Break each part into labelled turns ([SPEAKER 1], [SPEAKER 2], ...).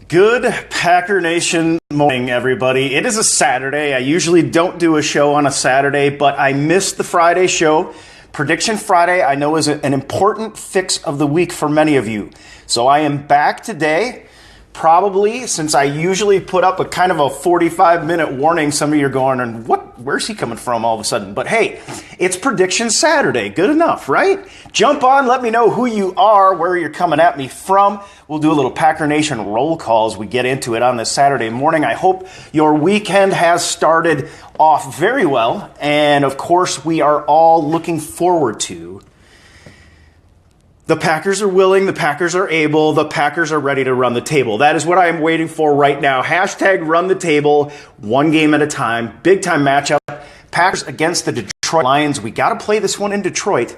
[SPEAKER 1] Good Packer Nation morning, everybody. It is a Saturday. I usually don't do a show on a Saturday, but I missed the Friday show. Prediction Friday, I know, is an important fix of the week for many of you. So I am back today. Probably, since I usually put up a kind of a 45-minute warning, some of you are going, and where's he coming from all of a sudden? But hey, it's Prediction Saturday. Good enough, right? Jump on, let me know who you are, where you're coming at me from. We'll do a little Packer Nation roll call as we get into it on this Saturday morning. I hope your weekend has started off very well. And of course, we are all looking forward to the Packers are willing, the Packers are able, the Packers are ready to run the table. That is what I am waiting for right now. Hashtag run the table, one game at a time. Big time matchup. Packers against the Detroit Lions. We got to play this one in Detroit.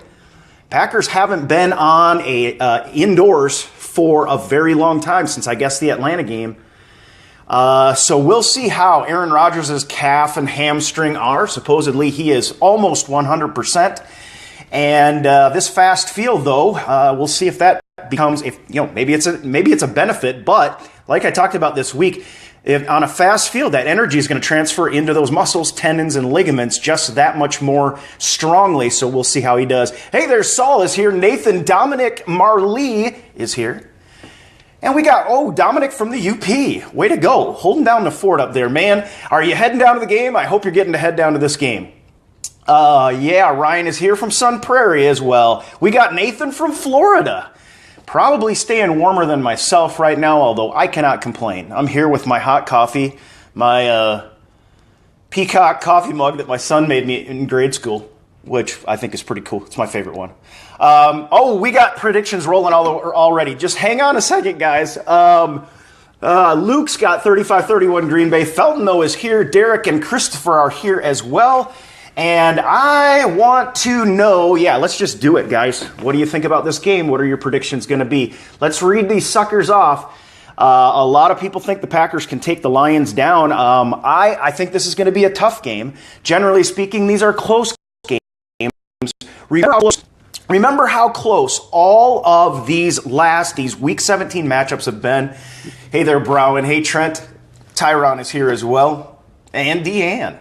[SPEAKER 1] Packers haven't been on indoors for a very long time, since I guess the Atlanta game. So we'll see how Aaron Rodgers' calf and hamstring are. Supposedly he is almost 100%. And this fast field, though, we'll see if that becomes, maybe it's a benefit. But like I talked about this week, if on a fast field, that energy is going to transfer into those muscles, tendons, and ligaments just that much more strongly. So we'll see how he does. Hey, there's Saul is here. Nathan Dominic Marley is here. And we got, Dominic from the UP. Way to go. Holding down the fort up there, man. Are you heading down to the game? I hope you're getting to head down to this game. Yeah, Ryan is here from Sun Prairie as well. We got Nathan from Florida. Probably staying warmer than myself right now, although I cannot complain. I'm here with my hot coffee, my peacock coffee mug that my son made me in grade school, which I think is pretty cool. It's my favorite one. We got predictions rolling already. Just hang on a second, guys. Luke's got 35-31 Green Bay. Felton, though, is here. Derek and Christopher are here as well. And I want to know, let's just do it, guys. What do you think about this game? What are your predictions going to be? Let's read these suckers off. A lot of people think the Packers can take the Lions down. I think this is going to be a tough game. Generally speaking, these are close games. Remember how close all of these Week 17 matchups have been. Hey there, Brown. Hey, Trent. Tyron is here as well. And Deanne,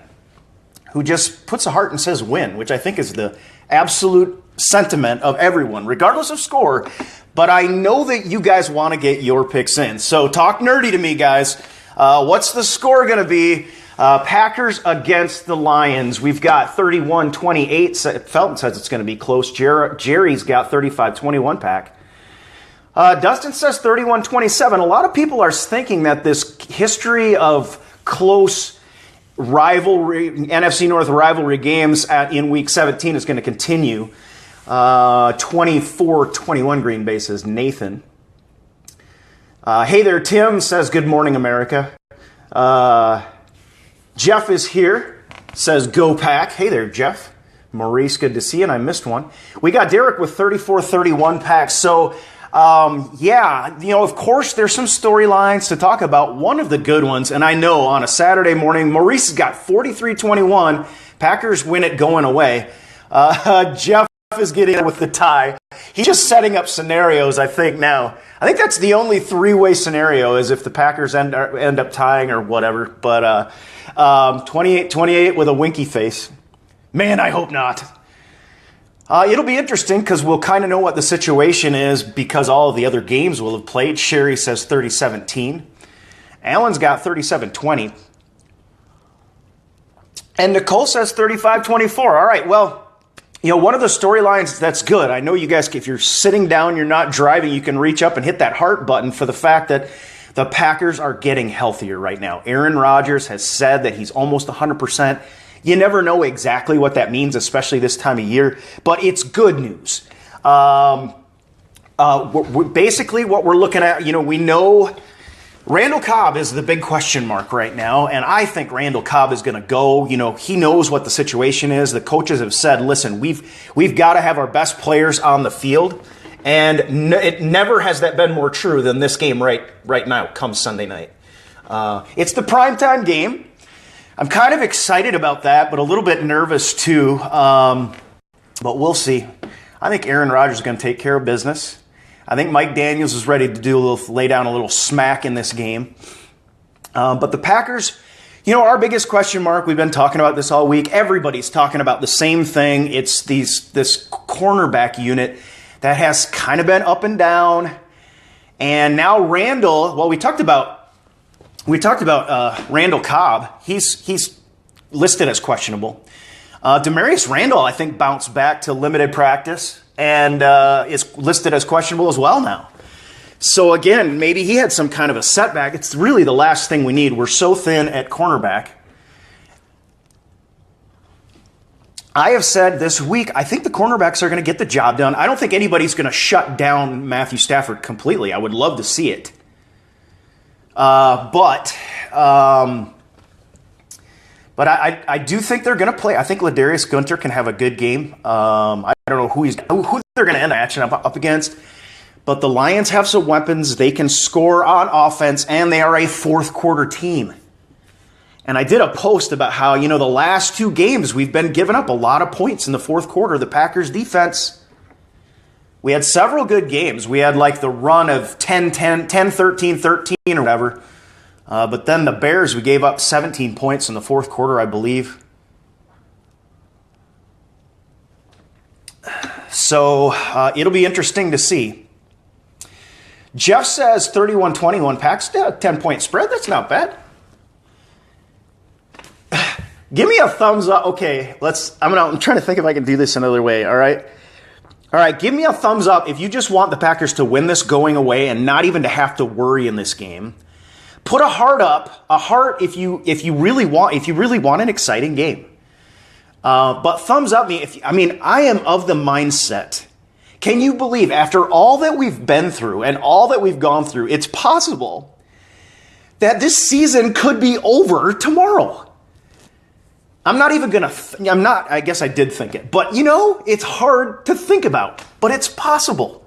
[SPEAKER 1] who just puts a heart and says win, which I think is the absolute sentiment of everyone, regardless of score. But I know that you guys want to get your picks in. So talk nerdy to me, guys. What's the score going to be? Packers against the Lions. We've got 31-28. Felton says it's going to be close. Jerry's got 35-21 pack. Dustin says 31-27. A lot of people are thinking that this history of close rivalry, NFC North rivalry games in Week 17 is going to continue. 24-21 Green Bay, says Nathan. Hey there, Tim says good morning, America. Jeff is here, says go Pack. Hey there, Jeff. Maurice, good to see you, and I missed one. We got Derek with 34-31 packs. So, of course, there's some storylines to talk about. One of the good ones, and I know on a Saturday morning, Maurice has got 43-21. Packers win it going away. Jeff is getting with the tie. He's just setting up scenarios, I think, now. I think that's the only three-way scenario is if the Packers end up tying or whatever. But 28-28 with a winky face. Man, I hope not. It'll be interesting because we'll kind of know what the situation is because all of the other games will have played. Sherry says 30-17. Alan's got 37-20. And Nicole says 35-24. All right, well, one of the storylines that's good. I know you guys, if you're sitting down, you're not driving, you can reach up and hit that heart button for the fact that the Packers are getting healthier right now. Aaron Rodgers has said that he's almost 100%. You never know exactly what that means, especially this time of year, but it's good news. Basically, what we're looking at, we know Randall Cobb is the big question mark right now, and I think Randall Cobb is going to go. He knows what the situation is. The coaches have said, listen, we've got to have our best players on the field, and it never has that been more true than this game right now, come Sunday night. It's the primetime game. I'm kind of excited about that, but a little bit nervous too. But we'll see. I think Aaron Rodgers is going to take care of business. I think Mike Daniels is ready to lay down a little smack in this game. But the Packers, our biggest question mark, we've been talking about this all week. Everybody's talking about the same thing. It's this cornerback unit that has kind of been up and down. And now Randall, well, we talked about Randall Cobb. He's listed as questionable. Demarius Randall, I think, bounced back to limited practice and is listed as questionable as well now. So again, maybe he had some kind of a setback. It's really the last thing we need. We're so thin at cornerback. I have said this week, I think the cornerbacks are going to get the job done. I don't think anybody's going to shut down Matthew Stafford completely. I would love to see it. But I do think they're going to play. I think Ladarius Gunter can have a good game. I don't know who they're going to end matching up against. But the Lions have some weapons. They can score on offense, and they are a fourth quarter team. And I did a post about how, the last two games we've been giving up a lot of points in the fourth quarter. The Packers defense, we had several good games. We had like the run of 10-10, 10-13-13 or whatever. But then the Bears, we gave up 17 points in the fourth quarter, I believe. So it'll be interesting to see. Jeff says 31-21 Packs, 10-point spread. That's not bad. Give me a thumbs up. Okay, I'm trying to think if I can do this another way, all right? All right, give me a thumbs up if you just want the Packers to win this going away and not even to have to worry in this game. Put a heart up, a heart if you really want an exciting game. But thumbs up me I am of the mindset. Can you believe after all that we've been through and all that we've gone through, it's possible that this season could be over tomorrow? I guess I did think it. But it's hard to think about, but it's possible.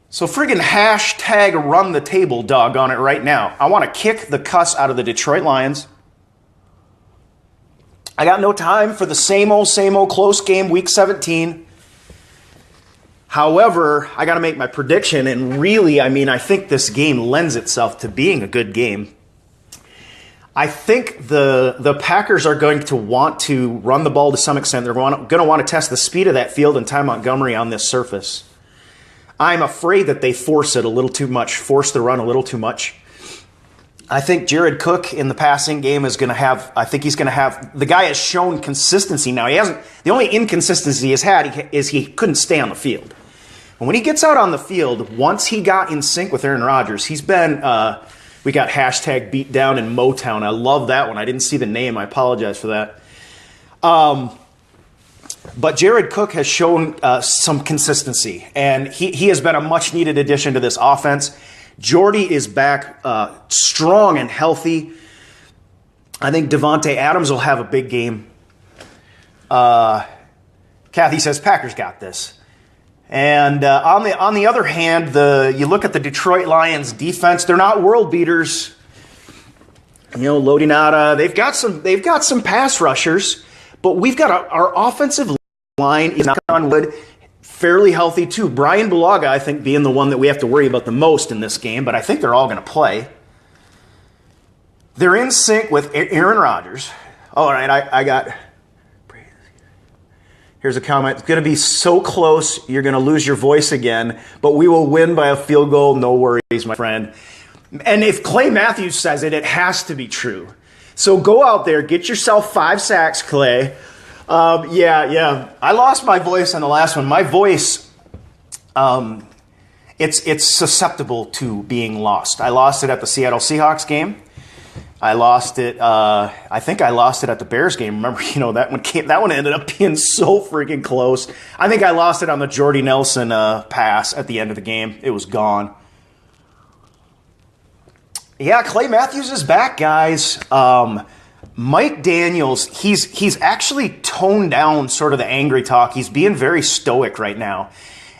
[SPEAKER 1] So friggin' hashtag run the table, doggone it, right now. I want to kick the cuss out of the Detroit Lions. I got no time for the same old close game, week 17. However, I got to make my prediction, and really, I think this game lends itself to being a good game. I think the Packers are going to want to run the ball to some extent. They're going to want to test the speed of that field and Ty Montgomery on this surface. I'm afraid that they force it a little too much, force the run a little too much. I think Jared Cook in the passing game is going to have, the guy has shown consistency now. The only inconsistency he's had is he couldn't stay on the field. And when he gets out on the field, once he got in sync with Aaron Rodgers, he's been, we got hashtag beat down in Motown. I love that one. I didn't see the name. I apologize for that. But Jared Cook has shown some consistency, and he has been a much-needed addition to this offense. Jordy is back strong and healthy. I think Devontae Adams will have a big game. Kathy says, Packers got this. And on the other hand, you look at the Detroit Lions defense, they're not world beaters. Lodinata, they've got some pass rushers, but we've got our offensive line is, knock on wood, fairly healthy too. Brian Bulaga, I think, being the one that we have to worry about the most in this game, but I think they're all going to play. They're in sync with Aaron Rodgers. All right, I got... Here's a comment. It's going to be so close, you're going to lose your voice again, but we will win by a field goal. No worries, my friend. And if Clay Matthews says it, it has to be true. So go out there, get yourself 5 sacks, Clay. Yeah. I lost my voice on the last one. My voice, it's susceptible to being lost. I lost it at the Seattle Seahawks game. I lost it. I think I lost it at the Bears game. Remember, that one ended up being so freaking close. I think I lost it on the Jordy Nelson pass at the end of the game. It was gone. Yeah, Clay Matthews is back, guys. Mike Daniels, he's actually toned down sort of the angry talk. He's being very stoic right now.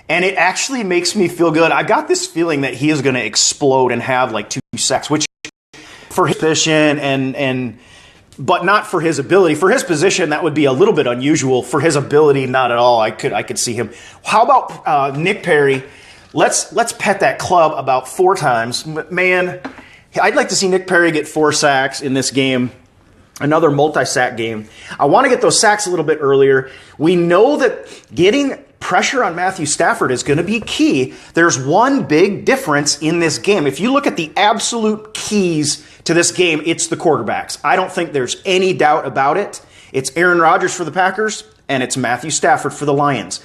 [SPEAKER 1] And it actually makes me feel good. I got this feeling that he is going to explode and have like 2 sacks, which for his position and but not for his ability. For his position, that would be a little bit unusual. For his ability, not at all. I could see him. How about Nick Perry? Let's pet that club about 4 times. Man, I'd like to see Nick Perry get 4 sacks in this game. Another multi-sack game. I want to get those sacks a little bit earlier. We know that getting pressure on Matthew Stafford is going to be key. There's one big difference in this game. If you look at the absolute keys to this game, it's the quarterbacks. I don't think there's any doubt about it. It's Aaron Rodgers for the Packers, and it's Matthew Stafford for the Lions.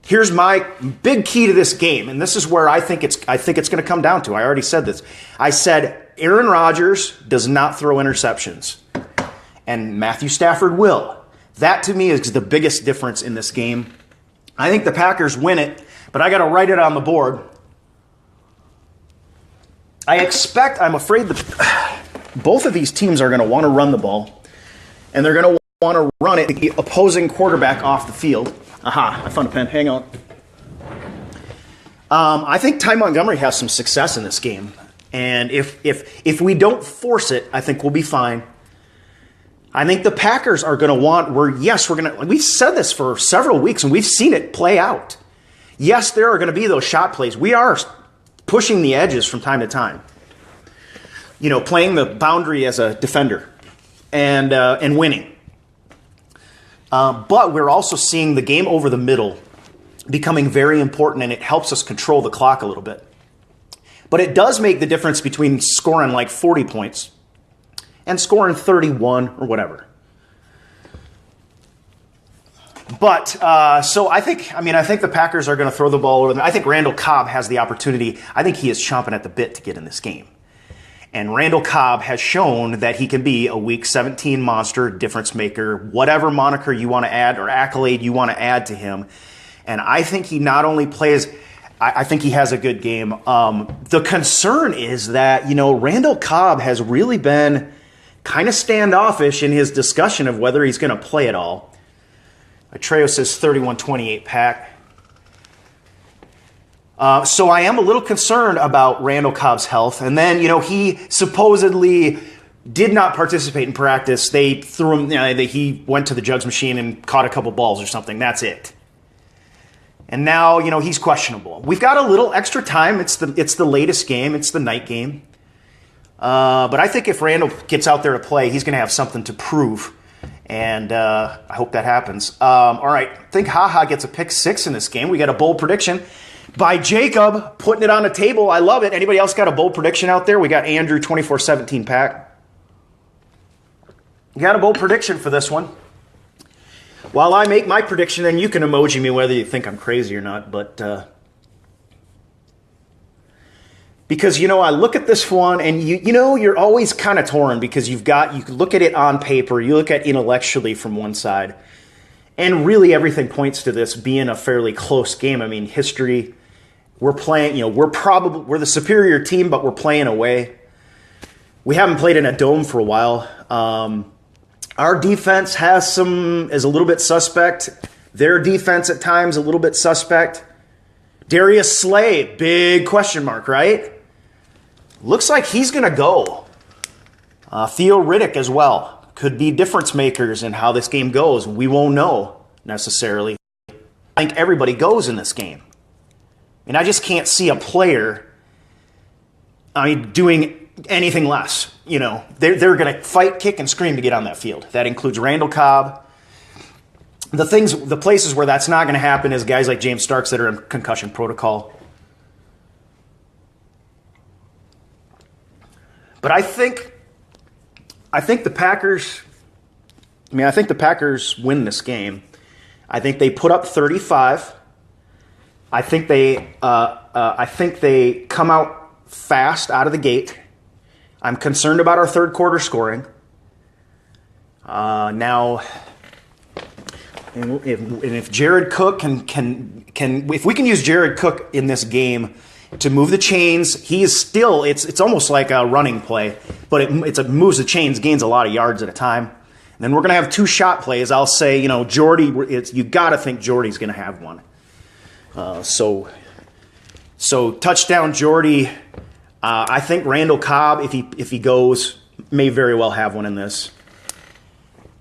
[SPEAKER 1] Here's my big key to this game, and this is where I think it's going to come down to. I already said this. I said Aaron Rodgers does not throw interceptions, and Matthew Stafford will. That, to me, is the biggest difference in this game. I think the Packers win it, but I got to write it on the board. I'm afraid that both of these teams are going to want to run the ball, and they're going to want to run it, the opposing quarterback off the field. Aha, I found a pen. Hang on. I think Ty Montgomery has some success in this game, and if we don't force it, I think we'll be fine. I think the Packers are going to want, we've said this for several weeks, and we've seen it play out. Yes, there are going to be those shot plays. We are pushing the edges from time to time. Playing the boundary as a defender and winning. But we're also seeing the game over the middle becoming very important, and it helps us control the clock a little bit. But it does make the difference between scoring like 40 points and scoring 31 or whatever. But so I think the Packers are going to throw the ball over. I think Randall Cobb has the opportunity. I think he is chomping at the bit to get in this game. And Randall Cobb has shown that he can be a Week 17 monster, difference maker, whatever moniker you want to add or accolade you want to add to him. And I think he not only plays, I think he has a good game. The concern is that, Randall Cobb has really been kind of standoffish in his discussion of whether he's going to play at all. Atreo says 31-28 pack. So I am a little concerned about Randall Cobb's health. And then, he supposedly did not participate in practice. They threw him, he went to the jugs machine and caught a couple balls or something. That's it. And now, he's questionable. We've got a little extra time. It's the latest game. It's the night game. But I think if Randall gets out there to play, he's going to have something to prove. And I hope that happens. All right. I think HaHa gets a pick 6 in this game. We got a bold prediction by Jacob, putting it on the table. I love it. Anybody else got a bold prediction out there? We got Andrew, 24-17 pack. You got a bold prediction for this one. While I make my prediction, then you can emoji me whether you think I'm crazy or not. But because, I look at this one and you're always kind of torn because you can look at it on paper, you look at intellectually from one side, and really everything points to this being a fairly close game. I mean, history, we're playing, we're the superior team, but we're playing away. We haven't played in a dome for a while. Our defense is a little bit suspect. Their defense at times a little bit suspect. Darius Slay, big question mark, right? Looks like he's going to go. Theo Riddick as well. Could be difference makers in how this game goes. We won't know necessarily. I think everybody goes in this game. And I just can't see a player doing anything less. They're going to fight, kick, and scream to get on that field. That includes Randall Cobb. The places where that's not going to happen is guys like James Starks that are in concussion protocol. But I think the Packers. I think the Packers win this game. I think they put up 35. I think they come out fast out of the gate. I'm concerned about our third quarter scoring. Now, if Jared Cook can if we can use Jared Cook in this game to move the chains, he is still, it's almost like a running play, but it moves the chains, gains a lot of yards at a time. And then we're going to have 2 shot plays. I'll say, Jordy, you got to think Jordy's going to have one. So touchdown Jordy. I think Randall Cobb, if he goes, may very well have one in this.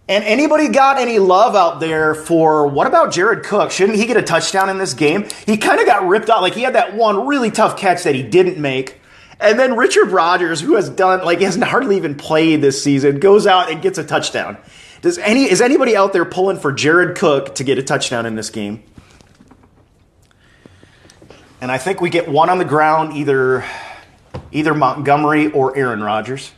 [SPEAKER 1] And anybody got any love out there for, what about Jared Cook? Shouldn't he get a touchdown in this game? He kind of got ripped out. Like, he had that one really tough catch that he didn't make. And then Richard Rodgers, who has done, like, hasn't hardly even played this season, goes out and gets a touchdown. Is anybody out there pulling for Jared Cook to get a touchdown in this game? And I think we get one on the ground, either Montgomery or Aaron Rodgers.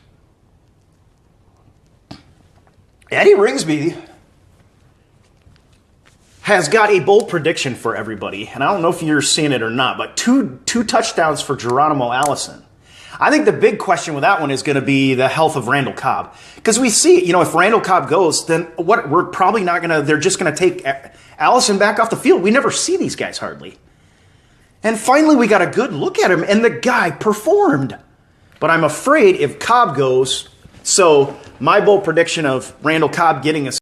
[SPEAKER 1] Eddie Ringsby has got a bold prediction for everybody, and I don't know if you're seeing it or not, but two touchdowns for Geronimo Allison. I think the big question with that one is going to be the health of Randall Cobb. Because we see, if Randall Cobb goes, then we're probably not going to, they're just going to take Allison back off the field. We never see these guys hardly. And finally, we got a good look at him, and the guy performed. But I'm afraid if Cobb goes, so my bold prediction of Randall Cobb getting a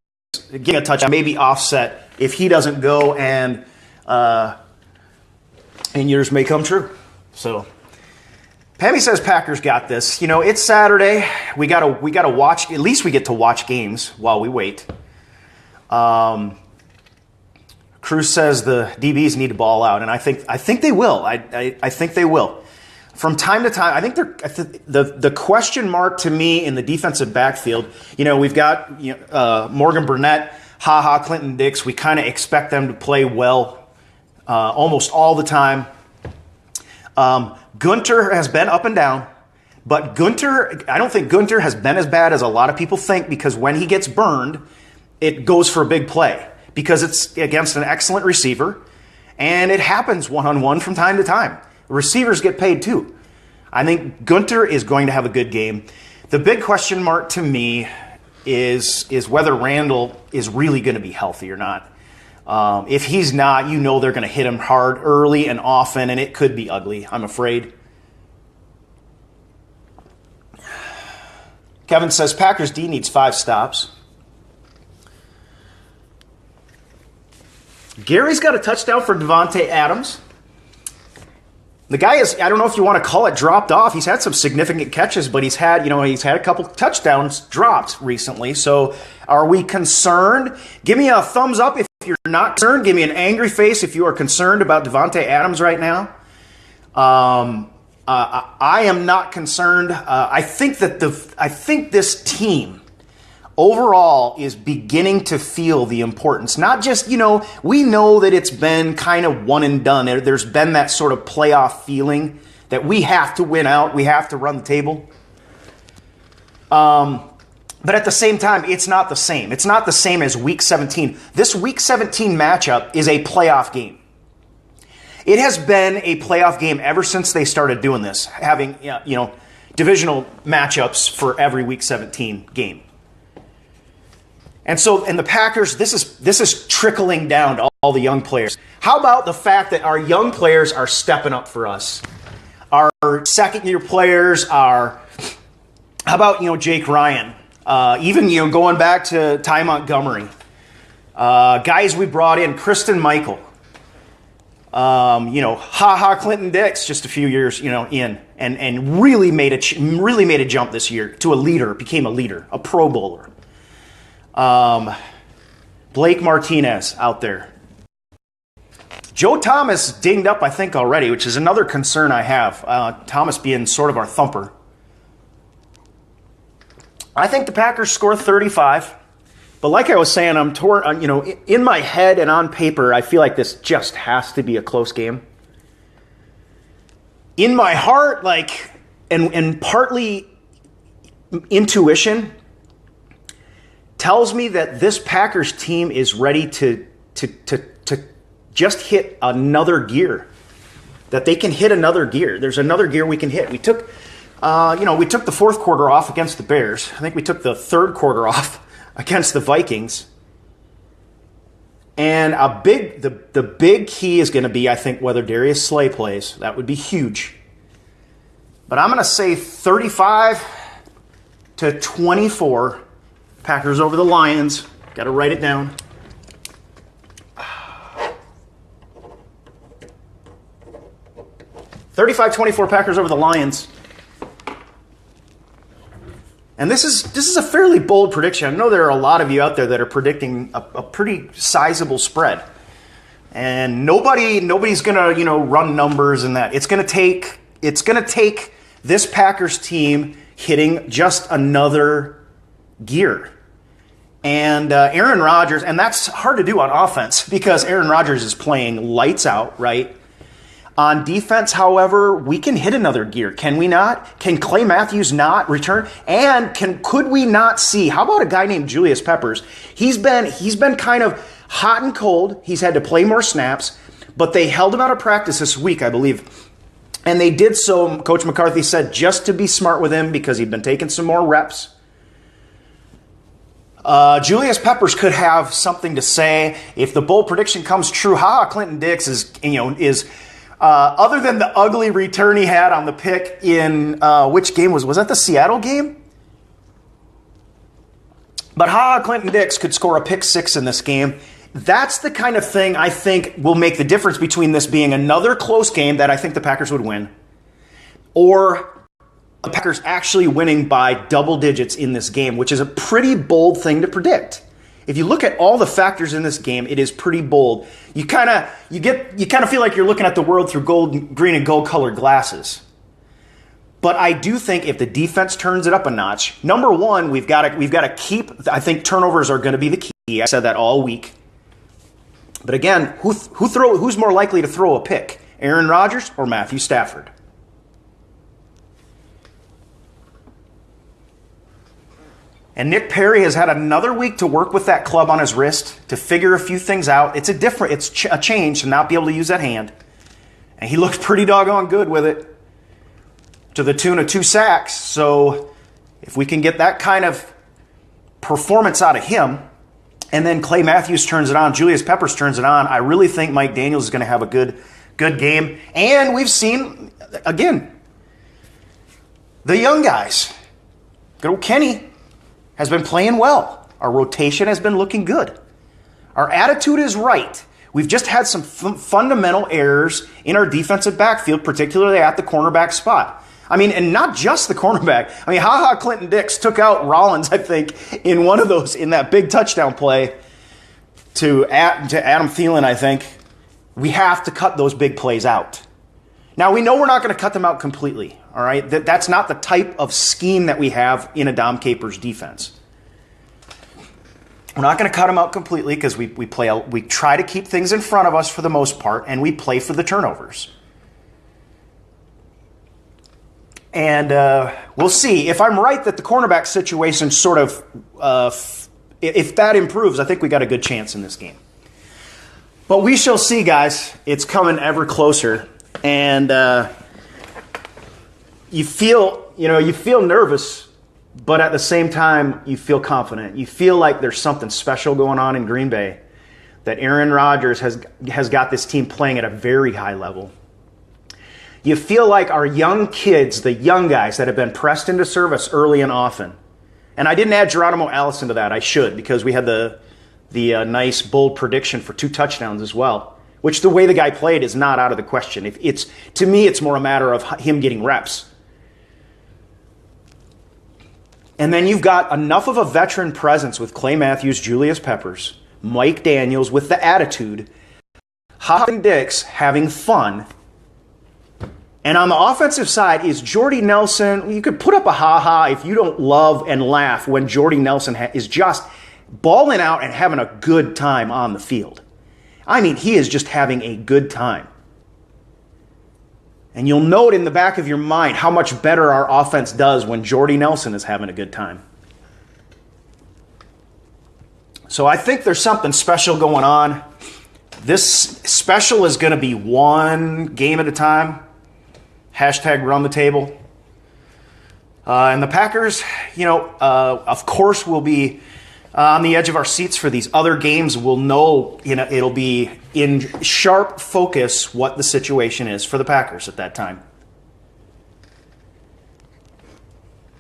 [SPEAKER 1] touchdown may be offset if he doesn't go, and yours may come true. So Pammy says Packers got this. It's Saturday. We gotta watch. At least we get to watch games while we wait. Cruz says the DBs need to ball out, and I think they will. I think they will. From time to time, I think the question mark to me in the defensive backfield, we've got Morgan Burnett, Clinton Dix. We kind of expect them to play well almost all the time. Gunter has been up and down, but I don't think Gunter has been as bad as a lot of people think, because when he gets burned, it goes for a big play because it's against an excellent receiver, and it happens one-on-one from time to time. Receivers get paid too. I think Gunter is going to have a good game. The big question mark to me is whether Randall is really going to be healthy or not. If he's not, they're going to hit him hard early and often, and it could be ugly, I'm afraid. Kevin says Packers D needs 5 stops. Gary's got a touchdown for Devontae Adams. The guy I don't know if you want to call it dropped off. He's had some significant catches, but he's had a couple touchdowns dropped recently. So are we concerned? Give me a thumbs up if you're not concerned. Give me an angry face if you are concerned about Devontae Adams right now. I am not concerned. I think this team overall is beginning to feel the importance. Not just, we know that it's been kind of one and done. There's been that sort of playoff feeling that we have to win out. We have to run the table. But at the same time, it's not the same. It's not the same as Week 17. This Week 17 matchup is a playoff game. It has been a playoff game ever since they started doing this, having divisional matchups for every Week 17 game. And the Packers, this is trickling down to all the young players. How about the fact that our young players are stepping up for us? Our second-year players are, how about, Jake Ryan? Even, going back to Ty Montgomery. Guys we brought in, Kristen Michael. Clinton Dix just a few years, in. And really made a jump this year to a leader, became a leader, a Pro Bowler. Blake Martinez out there. Joe Thomas dinged up, I think, already, which is another concern I have. Thomas being sort of our thumper. I think the Packers score 35. But like I was saying, I'm torn. In my head and on paper, I feel like this just has to be a close game. In my heart, and partly intuition tells me that this Packers team is ready to just hit another gear. That they can hit another gear. There's another gear we can hit. We took the fourth quarter off against the Bears. I think we took the third quarter off against the Vikings. And the big key is going to be, I think, whether Darius Slay plays. That would be huge. But I'm going to say 35-24. Packers over the Lions. Got to write it down. $35-24 Packers over the Lions. And this is a fairly bold prediction. I know there are a lot of you out there that are predicting a pretty sizable spread. And nobody's gonna, run numbers and that. It's gonna take this Packers team hitting just another gear. And Aaron Rodgers, and that's hard to do on offense because Aaron Rodgers is playing lights out, right? On defense, however, we can hit another gear, can we not? Can Clay Matthews not return? And could we not see, how about a guy named Julius Peppers? He's been kind of hot and cold. He's had to play more snaps, but they held him out of practice this week, I believe. And they did so, Coach McCarthy said, just to be smart with him because he'd been taking some more reps. Julius Peppers could have something to say if the bold prediction comes true. Clinton Dix is other than the ugly return he had on the pick in which game was that the Seattle game? But Clinton Dix could score a pick 6 in this game. That's the kind of thing I think will make the difference between this being another close game that I think the Packers would win, or the Packers actually winning by double digits in this game, which is a pretty bold thing to predict. If you look at all the factors in this game, it is pretty bold. You kind of feel like you're looking at the world through green and gold colored glasses. But I do think if the defense turns it up a notch, number one, we've got to keep. I think turnovers are going to be the key. I said that all week. But again, who's more likely to throw a pick, Aaron Rodgers or Matthew Stafford? And Nick Perry has had another week to work with that club on his wrist to figure a few things out. It's a change to not be able to use that hand. And he looked pretty doggone good with it, to the tune of 2 sacks. So if we can get that kind of performance out of him, and then Clay Matthews turns it on, Julius Peppers turns it on, I really think Mike Daniels is going to have a good game. And we've seen, again, the young guys. Good old Kenny has been playing well. Our rotation has been looking good. Our attitude is right. We've just had some fundamental errors in our defensive backfield, particularly at the cornerback spot. I mean, and not just the cornerback. I mean, Clinton Dix took out Rollins, I think, in one of those, in that big touchdown play to Adam Thielen, I think. We have to cut those big plays out. Now, we know we're not going to cut them out completely, all right? That's not the type of scheme that we have in a Dom Capers defense. We're not going to cut them out completely because we try to keep things in front of us for the most part, and we play for the turnovers. And we'll see. If I'm right that the cornerback situation sort of, if that improves, I think we got a good chance in this game. But we shall see, guys. It's coming ever closer. And you feel nervous, but at the same time, you feel confident. You feel like there's something special going on in Green Bay, that Aaron Rodgers has got this team playing at a very high level. You feel like our young kids, the young guys that have been pressed into service early and often. And I didn't add Geronimo Allison to that. I should, because we had the nice, bold prediction for 2 touchdowns as well, which the way the guy played is not out of the question. To me, it's more a matter of him getting reps. And then you've got enough of a veteran presence with Clay Matthews, Julius Peppers, Mike Daniels with the attitude, Clinton Dix having fun. And on the offensive side is Jordy Nelson. You could put up a ha-ha if you don't love and laugh when Jordy Nelson is just balling out and having a good time on the field. I mean, he is just having a good time. And you'll note in the back of your mind how much better our offense does when Jordy Nelson is having a good time. So I think there's something special going on. This special is going to be one game at a time. Hashtag run the table. And the Packers, of course, will be on the edge of our seats for these other games. We'll know, it'll be in sharp focus what the situation is for the Packers at that time.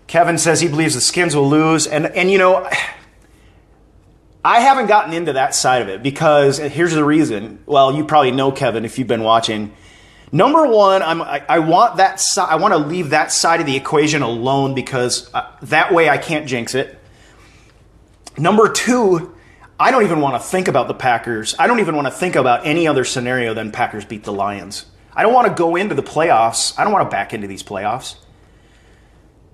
[SPEAKER 1] Kevin says he believes the Skins will lose. And I haven't gotten into that side of it because here's the reason. Well, you probably know, Kevin, if you've been watching. Number one, I want that I want to leave that side of the equation alone because that way I can't jinx it. Number two, I don't even want to think about the Packers. I don't even want to think about any other scenario than Packers beat the Lions. I don't want to go into the playoffs. I don't want to back into these playoffs.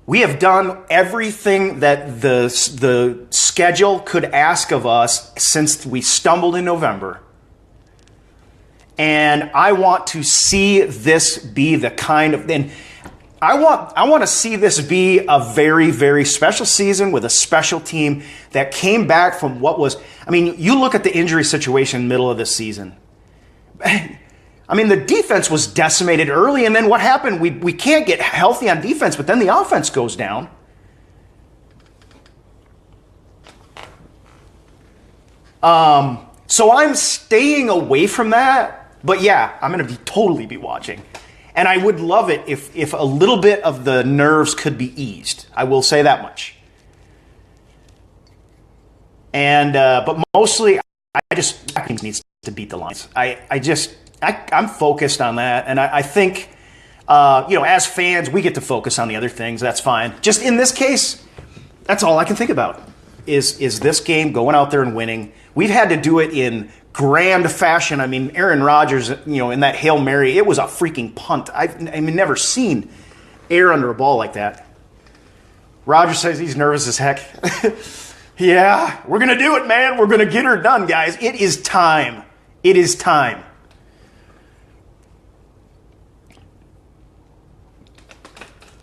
[SPEAKER 1] We have done everything that the schedule could ask of us since we stumbled in November. And I want to see this be the kind of... And I want to see this be a very, very special season with a special team that came back from what was... I mean, you look at the injury situation middle of the season. I mean, the defense was decimated early, and then what happened? We can't get healthy on defense, but then the offense goes down. So I'm staying away from that, but yeah, I'm going to totally be watching. And I would love it if a little bit of the nerves could be eased. I will say that much. And but mostly, I just teams needs to beat the Lions. I'm focused on that, and I think as fans we get to focus on the other things. That's fine. Just in this case, that's all I can think about is this game, going out there and winning. We've had to do it in grand fashion. I mean, Aaron Rodgers, in that Hail Mary, it was a freaking punt. I've never seen air under a ball like that. Rodgers says he's nervous as heck. Yeah, we're going to do it, man. We're going to get her done, guys. It is time. It is time.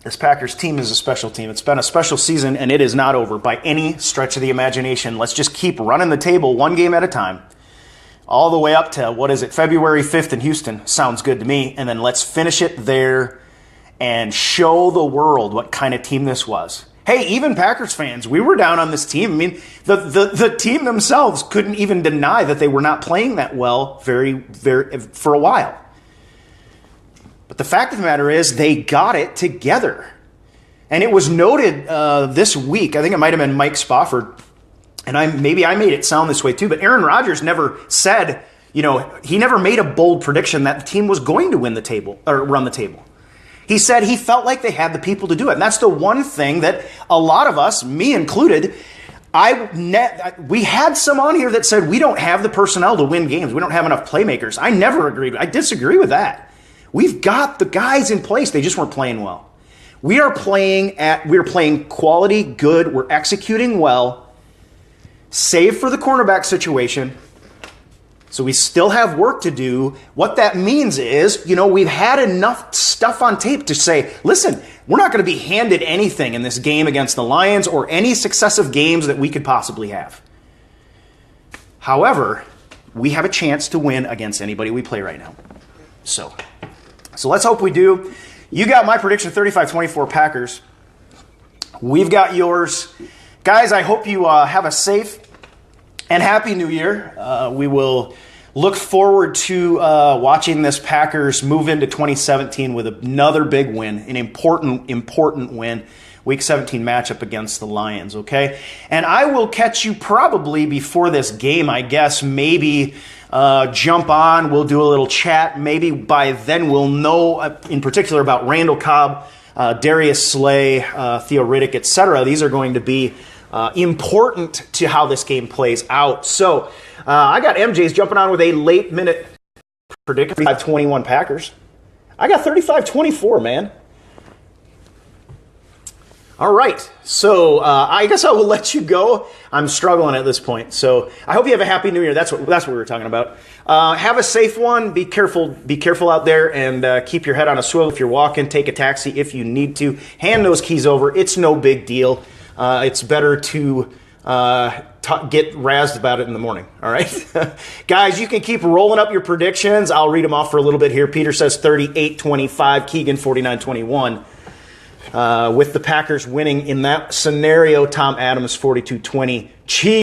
[SPEAKER 1] This Packers team is a special team. It's been a special season, and it is not over by any stretch of the imagination. Let's just keep running the table one game at a time. All the way up to, February 5th in Houston. Sounds good to me. And then let's finish it there and show the world what kind of team this was. Hey, even Packers fans, we were down on this team. I mean, the team themselves couldn't even deny that they were not playing that well for a while. But the fact of the matter is they got it together. And it was noted this week, I think it might have been Mike Spofford, and maybe I made it sound this way too, but Aaron Rodgers never said, he never made a bold prediction that the team was going to win the table or run the table. He said he felt like they had the people to do it. And that's the one thing that a lot of us, me included, we had some on here that said we don't have the personnel to win games. We don't have enough playmakers. I never agreed. I disagree with that. We've got the guys in place. They just weren't playing well. We're playing quality, good. We're executing well, save for the cornerback situation. So we still have work to do. What that means is, we've had enough stuff on tape to say, listen, we're not going to be handed anything in this game against the Lions or any successive games that we could possibly have. However, we have a chance to win against anybody we play right now. So let's hope we do. You got my prediction, 35-24 Packers. We've got yours. Guys, I hope you have a safe and happy New Year. We will look forward to watching this Packers move into 2017 with another big win, an important win. Week 17 matchup against the Lions, okay? And I will catch you probably before this game, I guess. Maybe jump on. We'll do a little chat. Maybe by then we'll know in particular about Randall Cobb, Darius Slay, Theo Riddick, etc. These are going to be important to how this game plays out. So I got MJ's jumping on with a late minute prediction. 35-21 Packers. I got 35-24, man. All right, so I guess I will let you go. I'm struggling at this point, so I hope you have a happy New Year. That's what we were talking about. Have a safe one. Be careful out there, and keep your head on a swivel. If you're walking, take a taxi if you need to. Hand those keys over. It's no big deal. It's better to get razzed about it in the morning. All right, guys, you can keep rolling up your predictions. I'll read them off for a little bit here. Peter says 38-25. Keegan 49-21. With the Packers winning in that scenario, Tom Adams 42-20. Chiefs